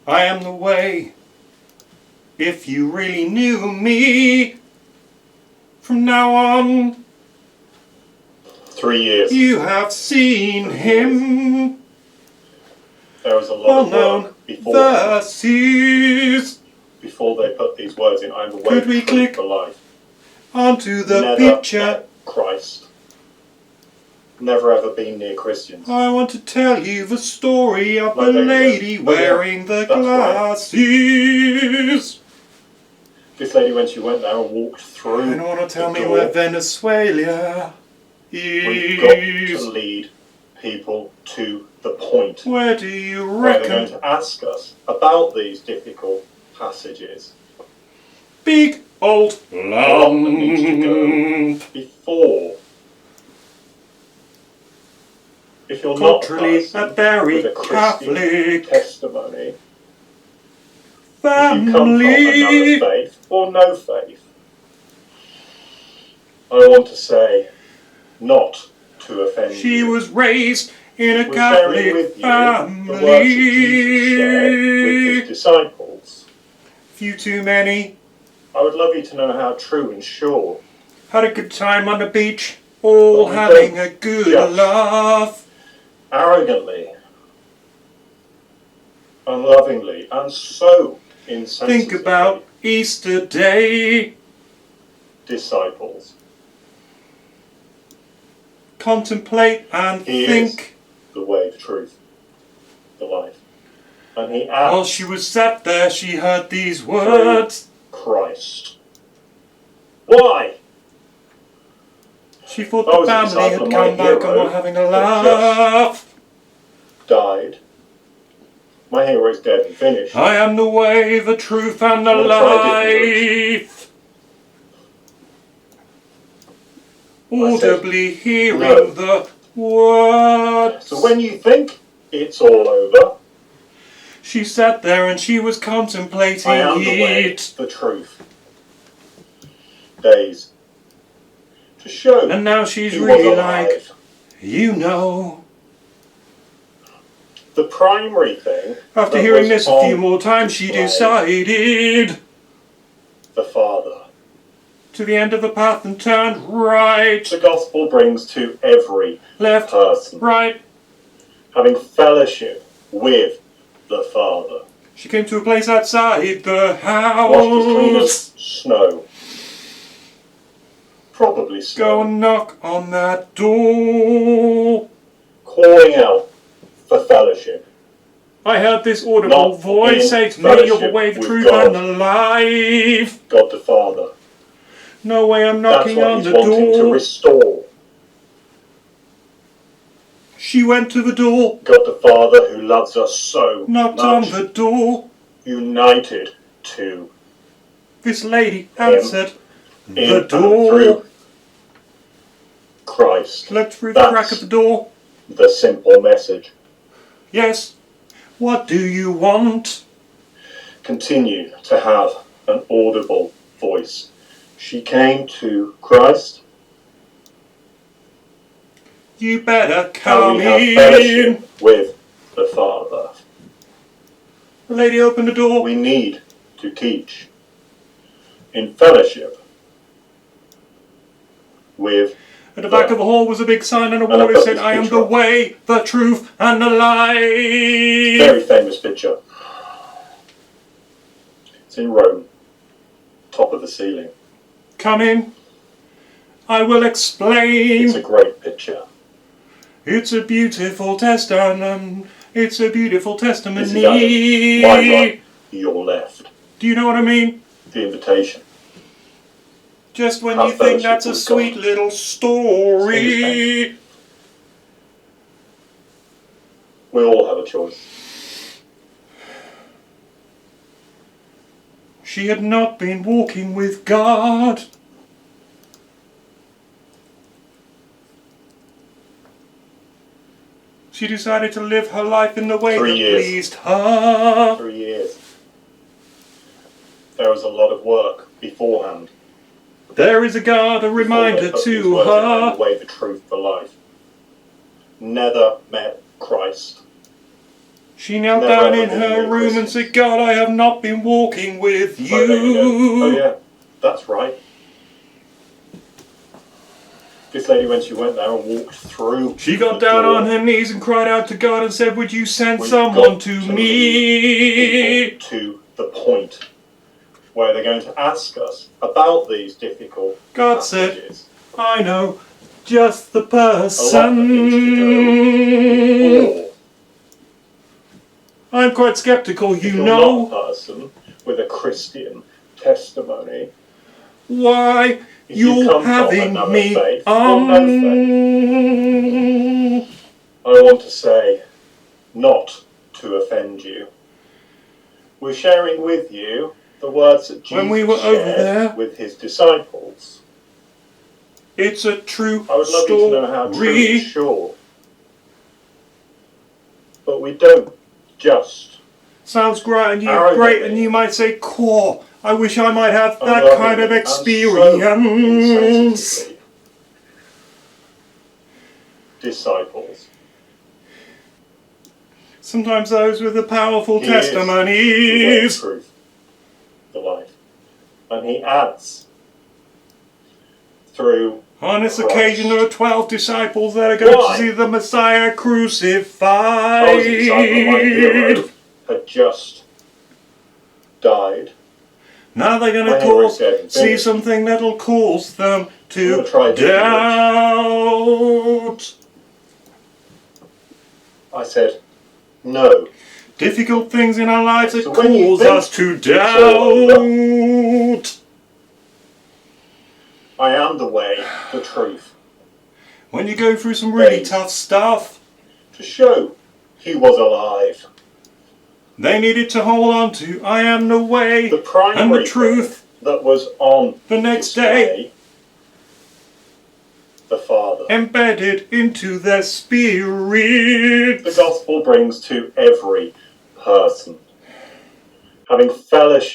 I am the way. If you really knew me, from now on, 3 years. you have seen him. There was a lot of work verses before they put these words in. I am the way, Could we the truth, click the life. onto the Never picture? met Christ. Never ever been near Christians. I want to tell you the story of No, the there you go. lady No, wearing the that's right. glasses. This lady, when she went there and walked through, I don't want to tell the me door, where Venezuela we've got to is. lead people to the point Where do you where they're going reckon? to ask us about these difficult passages Big old lot that needs to go. lump. before. If you're not a Culturally, person a very with a Christian Catholic testimony, if you come from another family. faith or no faith, I want to say, not to offend She you. was raised in a We're sharing Catholic with you the words that Jesus shared with his family. disciples. Few too many. I would love you to know how true and sure, Had a good time on the beach. All But we having don't a good judge. laugh. arrogantly, unlovingly, and so insensitively, Think about Easter Day. disciples. Contemplate and He think. The way, the truth, the life. And he While asked she was sat there, she heard these words. Christ, why? She thought I the was a family disciple, had my come back and hero were having a had laugh. Died. My hero is dead and finished. I am the way, the truth, and the I'm gonna try a different life. Audibly hearing no. the words. So when you think it's all over, She sat there and she was contemplating I am the way, it. the truth. Days. To show And now she's he was really alive. like, you know. The primary thing. After that hearing was this a few on more times, she display, decided the Father. to the end of the path and turned right, The gospel brings to every left, person right. having fellowship with the Father. She came to a place outside the Washed as clean as house. snow. Probably snow. Go and knock on that door. Calling out for fellowship. I heard this audible Not voice in say to me, you're the fellowship way, the with truth, God. and the life. God the Father. No way I'm That's knocking what on he's the wanting to door. restore. She went to the door, God the Father who loves us so knocked much. on the door. United to This lady Him answered in the and door. through Christ. Looked through the That's crack of the door. the simple message. Yes. What do you want? Continue to have an audible voice. She came to Christ. You better And come we have in. fellowship with the Father. The lady opened the door. We need to teach in fellowship with At the back of the hall was a big sign and a And I wall that put said, this I am picture the up. way, the truth, and the life. very famous picture. It's in Rome, top of the ceiling. Come in. I will explain. It's a great picture. It's a beautiful testament. It's a beautiful This is Adam, testimony. my right, your left. Do you know what I mean? The invitation. Just when Have you think fellowship that's a with sweet God. little story. We all have a choice. She had not been walking with God. She decided to live her life in the way 3 that years. pleased her. 3 years. There was a lot of work beforehand. There is a God, a before reminder they put these to words in, "I am her. the way, the truth, the life." Never met Christ. She knelt Never down ever in been her near room and Christmas. said, God, I have not been walking with Oh, there you go. Oh you. yeah, that's right. This lady, when she went there and walked through, She got the down door, on her knees and cried out to God and said, would you send We've someone got to lead me? people to the point where they're going to ask us about these difficult God said, passages. I know just the A lot that needs to person. go before I'm quite skeptical, if you you're know. not a person with a Christian testimony. Why If you you're come from having another me faith or on. no faith, I want to say, not to offend you. We're sharing with you the words that Jesus When we were over shared there, with his disciples. it's a true I would love you to know how true and story. sure. But we don't just Sounds great, and arrogantly you might say, "Cool. I wish I might have that unlovingly kind of and so experience." insensitively disciples. Sometimes those with the powerful He is the way, the testimonies. truth, the life. And he adds through On this Christ. occasion, there are 12 disciples that are going Why? to see the Messiah I was a disciple, my hero crucified. had just died. Now they're going My to hero said, see "Finished." something that'll cause them I'm to gonna try a different doubt. I said, no. Difficult things in our lives that So when you cause think us to it's all doubt. I am the way, the truth. When you go through some really Days. tough stuff, To show he was alive. they needed to hold on to I am the way The primary and the truth. thing that was on The next display, day, the Father. embedded into their spirit. The gospel brings to every person. Having fellowship